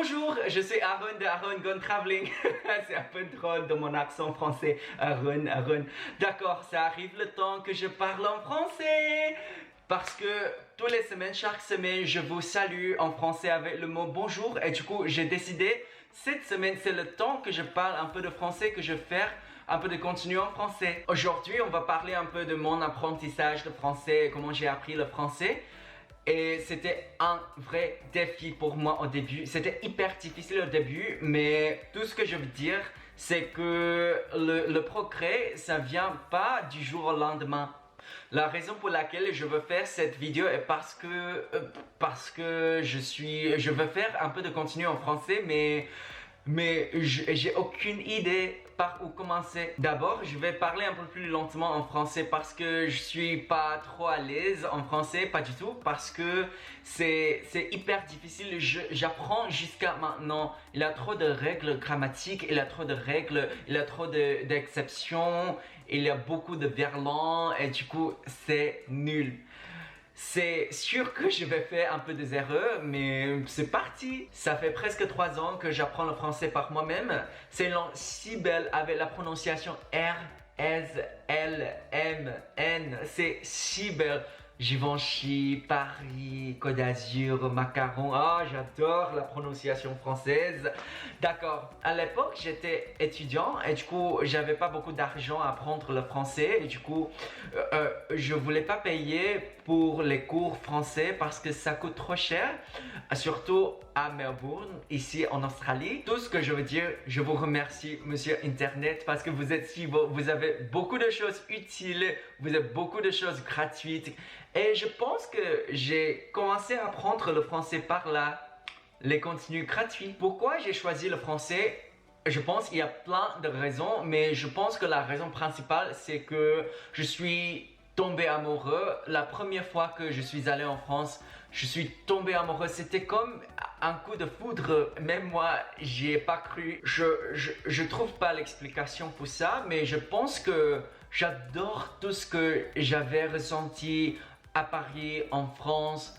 Bonjour, je suis Aaron de Aaron Gone Traveling. C'est un peu drôle de mon accent français. Aaron. D'accord, ça arrive le temps que je parle en français. Parce que toutes les semaines, chaque semaine, je vous salue en français avec le mot bonjour. Et du coup, j'ai décidé, cette semaine, c'est le temps que je parle un peu de français, que je fais un peu de contenu en français. Aujourd'hui, on va parler un peu de mon apprentissage de français, comment j'ai appris le français. Et c'était un vrai défi pour moi au début. C'était hyper difficile au début, mais tout ce que je veux dire, c'est que le progrès, ça vient pas du jour au lendemain. La raison pour laquelle je veux faire cette vidéo est parce que je veux faire un peu de contenu en français, mais j'ai aucune idée par où commencer. D'abord, je vais parler un peu plus lentement en français parce que je suis pas trop à l'aise en français, pas du tout, parce que c'est hyper difficile. J'apprends jusqu'à maintenant. Il y a trop de règles grammatiques, il y a trop de règles, il y a trop d'exceptions, il y a beaucoup de verlan et du coup, c'est nul. C'est sûr que je vais faire un peu des erreurs, mais c'est parti. Ça fait presque 3 ans que j'apprends le français par moi-même. C'est une langue si belle avec la prononciation R, S, L, M, N. C'est si belle. Givenchy, Paris, Côte d'Azur, macaron. Ah, j'adore la prononciation française. D'accord. À l'époque, j'étais étudiant et du coup, j'avais pas beaucoup d'argent à apprendre le français. Et du coup, je voulais pas payer pour les cours français parce que ça coûte trop cher. Surtout à Melbourne, ici en Australie. Tout ce que je veux dire, je vous remercie, monsieur Internet, parce que vous êtes si beau. Vous avez beaucoup de choses utiles. Vous avez beaucoup de choses gratuites. Et je pense que j'ai commencé à apprendre le français par là, les contenus gratuits. Pourquoi j'ai choisi le français? Je pense qu'il y a plein de raisons, mais je pense que la raison principale, c'est que je suis tombé amoureux. La première fois que je suis allé en France, je suis tombé amoureux. C'était comme un coup de foudre. Même moi, j'y ai pas cru. Je trouve pas l'explication pour ça, mais je pense que j'adore tout ce que j'avais ressenti à Paris, en France.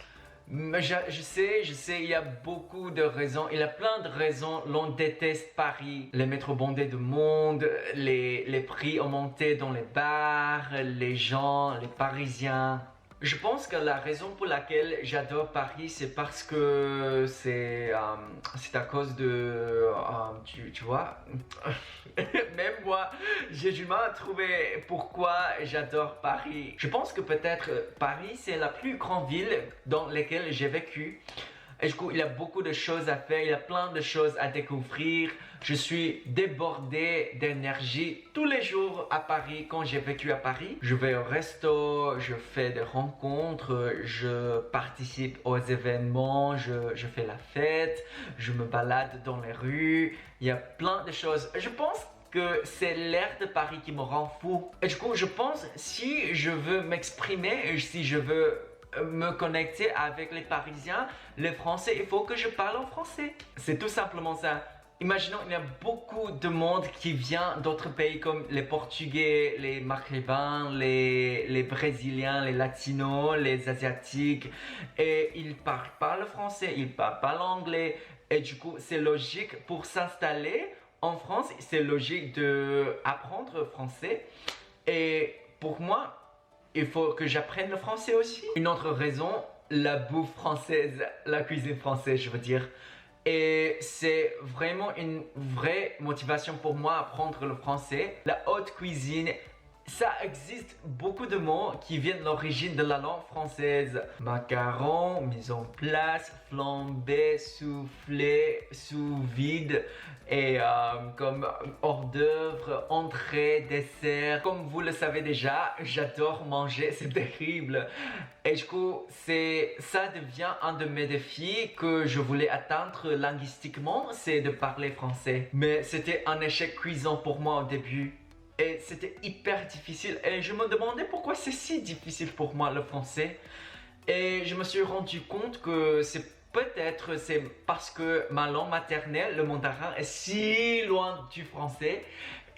Je sais, il y a beaucoup de raisons, il y a plein de raisons. L'on déteste Paris, les métros bondés de monde, les prix ont monté dans les bars, les gens, les Parisiens. Je pense que la raison pour laquelle j'adore Paris, c'est parce que c'est à cause de... tu vois, même moi, j'ai du mal à trouver pourquoi j'adore Paris. Je pense que peut-être Paris, c'est la plus grande ville dans laquelle j'ai vécu. Et du coup, il y a beaucoup de choses à faire, il y a plein de choses à découvrir. Je suis débordé d'énergie tous les jours à Paris. Quand j'ai vécu à Paris, je vais au resto, je fais des rencontres, je participe aux événements, je fais la fête, je me balade dans les rues. Il y a plein de choses. Je pense que c'est l'air de Paris qui me rend fou. Et du coup, je pense si je veux m'exprimer, si je veux me connecter avec les Parisiens, les Français, il faut que je parle en français. C'est tout simplement ça. Imaginons, il y a beaucoup de monde qui vient d'autres pays comme les Portugais, les Maghrébins, les Brésiliens, les Latinos, les Asiatiques. Et ils parlent pas le français, ils parlent pas l'anglais. Et du coup, c'est logique pour s'installer en France, c'est logique d'apprendre le français. Et pour moi, il faut que j'apprenne le français aussi. Une autre raison, la bouffe française, la cuisine française, je veux dire. Et c'est vraiment une vraie motivation pour moi à apprendre le français. La haute cuisine, ça existe beaucoup de mots qui viennent de l'origine de la langue française. Macaron, mise en place, flambé, soufflé, sous vide et comme hors d'œuvre, entrée, dessert. Comme vous le savez déjà, j'adore manger, c'est terrible. Et du coup, ça devient un de mes défis que je voulais atteindre linguistiquement, c'est de parler français. Mais c'était un échec cuisant pour moi au début. Et c'était hyper difficile et je me demandais pourquoi c'est si difficile pour moi le français. Et je me suis rendu compte que c'est parce que ma langue maternelle, le mandarin, est si loin du français.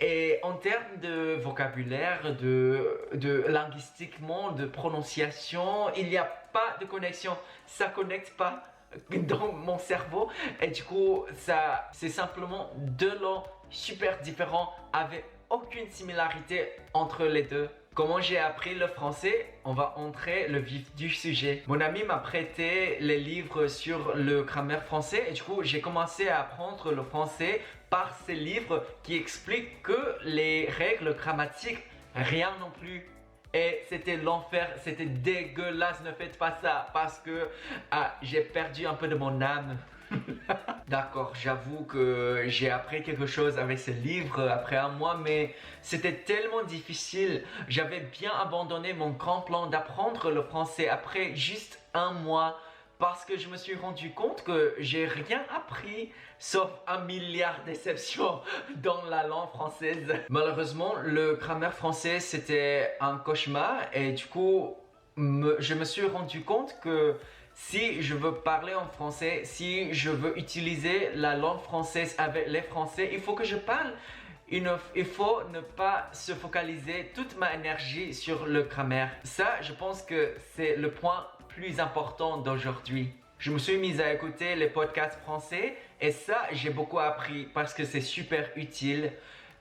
Et en termes de vocabulaire, de linguistiquement, de prononciation, il n'y a pas de connexion. Ça connecte pas. dans mon cerveau. Et du coup, ça, c'est simplement deux langues super différentes avec aucune similarité entre les deux. Comment j'ai appris le français? On va entrer le vif du sujet. Mon ami m'a prêté les livres sur le grammaire français et du coup j'ai commencé à apprendre le français par ces livres qui expliquent que les règles grammatiques, rien non plus. Et c'était l'enfer, c'était dégueulasse, ne faites pas ça parce que j'ai perdu un peu de mon âme. D'accord, j'avoue que j'ai appris quelque chose avec ce livre après un mois, mais c'était tellement difficile. J'avais bien abandonné mon grand plan d'apprendre le français après juste un mois parce que je me suis rendu compte que j'ai rien appris sauf un milliard d'exceptions dans la langue française. Malheureusement, le grammaire français c'était un cauchemar et du coup, je me suis rendu compte que si je veux parler en français, si je veux utiliser la langue française avec les Français, il faut que je parle. Il faut ne pas se focaliser toute ma énergie sur le grammaire. Ça, je pense que c'est le point plus important d'aujourd'hui. Je me suis mise à écouter les podcasts français et ça, j'ai beaucoup appris parce que c'est super utile.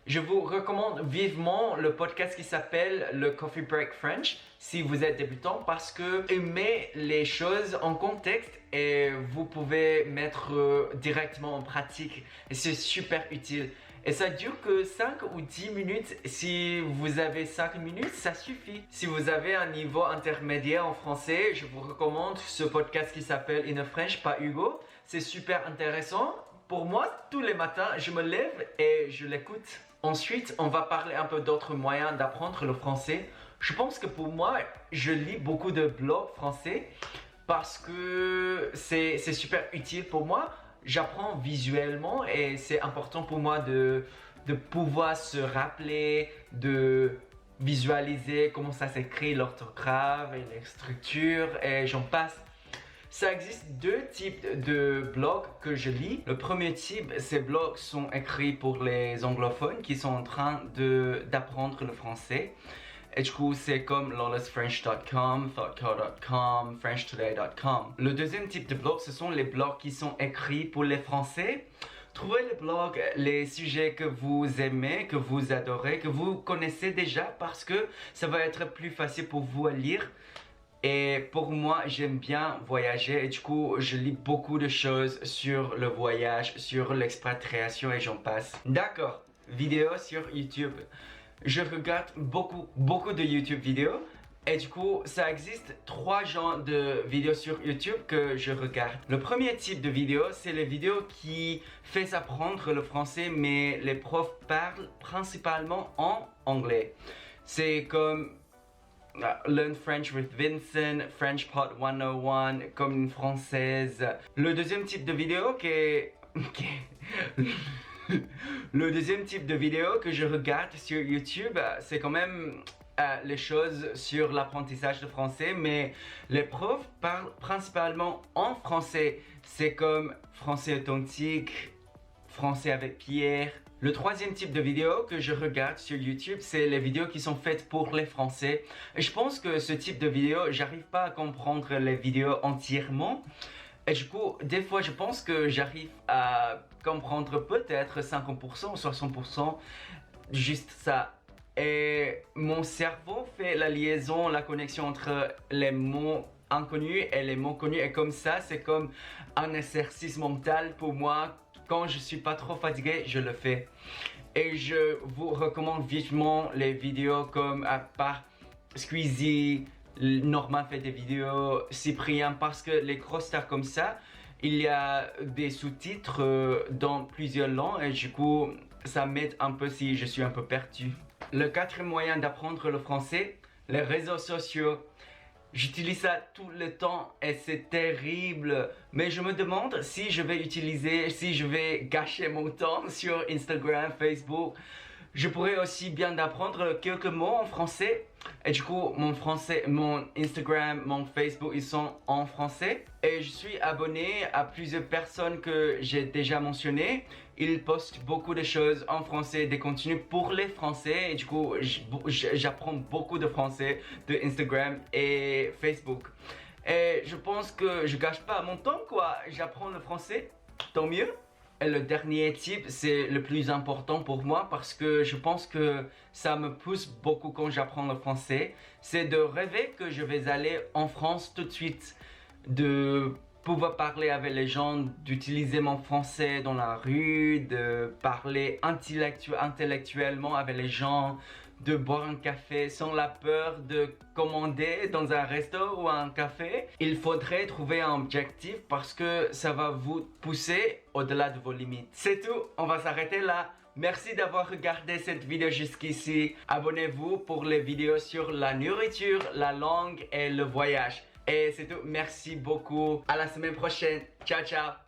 Je vous recommande vivement le podcast qui s'appelle le Coffee Break French si vous êtes débutant parce que aimez les choses en contexte et vous pouvez mettre directement en pratique et c'est super utile. Et ça dure que 5 ou 10 minutes. Si vous avez 5 minutes, ça suffit. Si vous avez un niveau intermédiaire en français, je vous recommande ce podcast qui s'appelle In a French par Hugo. C'est super intéressant. Pour moi, tous les matins, je me lève et je l'écoute. Ensuite, on va parler un peu d'autres moyens d'apprendre le français. Je pense que pour moi, je lis beaucoup de blogs français parce que c'est super utile pour moi. J'apprends visuellement et c'est important pour moi de pouvoir se rappeler, de visualiser comment ça s'écrit, l'orthographe et les structures et j'en passe. Ça existe deux types de blogs que je lis. Le premier type, ces blogs sont écrits pour les anglophones qui sont en train d'apprendre le français. Et du coup, c'est comme lawlessfrench.com, thoughtco.com, frenchtoday.com. Le deuxième type de blog, ce sont les blogs qui sont écrits pour les Français. Trouvez les blogs, les sujets que vous aimez, que vous adorez, que vous connaissez déjà parce que ça va être plus facile pour vous à lire. Et pour moi, j'aime bien voyager et du coup, je lis beaucoup de choses sur le voyage, sur l'expatriation et j'en passe. D'accord, vidéo sur YouTube. Je regarde beaucoup de YouTube vidéos et du coup, ça existe 3 genres de vidéos sur YouTube que je regarde. Le premier type de vidéo, c'est les vidéos qui font apprendre le français mais les profs parlent principalement en anglais. C'est comme Learn French with Vincent, French Pot 101, comme une française. Le deuxième type de vidéo Le deuxième type de vidéo que je regarde sur YouTube, c'est quand même les choses sur l'apprentissage de français, mais les profs parlent principalement en français. C'est comme français authentique, français avec Pierre. Le troisième type de vidéo que je regarde sur YouTube, c'est les vidéos qui sont faites pour les Français. Et je pense que ce type de vidéo, j'arrive pas à comprendre les vidéos entièrement. Et du coup, des fois, je pense que j'arrive à comprendre peut-être 50% ou 60%, juste ça. Et mon cerveau fait la liaison, la connexion entre les mots inconnus et les mots connus. Et comme ça, c'est comme un exercice mental pour moi. Quand je suis pas trop fatigué, je le fais. Et je vous recommande vivement les vidéos comme à part Squeezie, Norman fait des vidéos, Cyprien, parce que les grosses stars comme ça, il y a des sous-titres dans plusieurs langues et du coup, ça m'aide un peu si je suis un peu perdu. Le quatrième moyen d'apprendre le français, les réseaux sociaux. J'utilise ça tout le temps et c'est terrible. Mais je me demande si je vais gâcher mon temps sur Instagram, Facebook. Je pourrais aussi bien apprendre quelques mots en français. Et du coup, mon Instagram, mon Facebook, ils sont en français. Et je suis abonné à plusieurs personnes que j'ai déjà mentionnées. Ils postent beaucoup de choses en français, des contenus pour les Français. Et du coup, j'apprends beaucoup de français de Instagram et Facebook. Et je pense que je gâche pas mon temps, quoi. J'apprends le français, tant mieux. Et le dernier type, c'est le plus important pour moi parce que je pense que ça me pousse beaucoup quand j'apprends le français. C'est de rêver que je vais aller en France tout de suite, de pouvoir parler avec les gens, d'utiliser mon français dans la rue, de parler intellectuellement avec les gens, de boire un café sans la peur de commander dans un resto ou un café. Il faudrait trouver un objectif parce que ça va vous pousser au-delà de vos limites. C'est tout, on va s'arrêter là. Merci d'avoir regardé cette vidéo jusqu'ici. Abonnez-vous pour les vidéos sur la nourriture, la langue et le voyage. Et c'est tout, merci beaucoup. À la semaine prochaine. Ciao, ciao.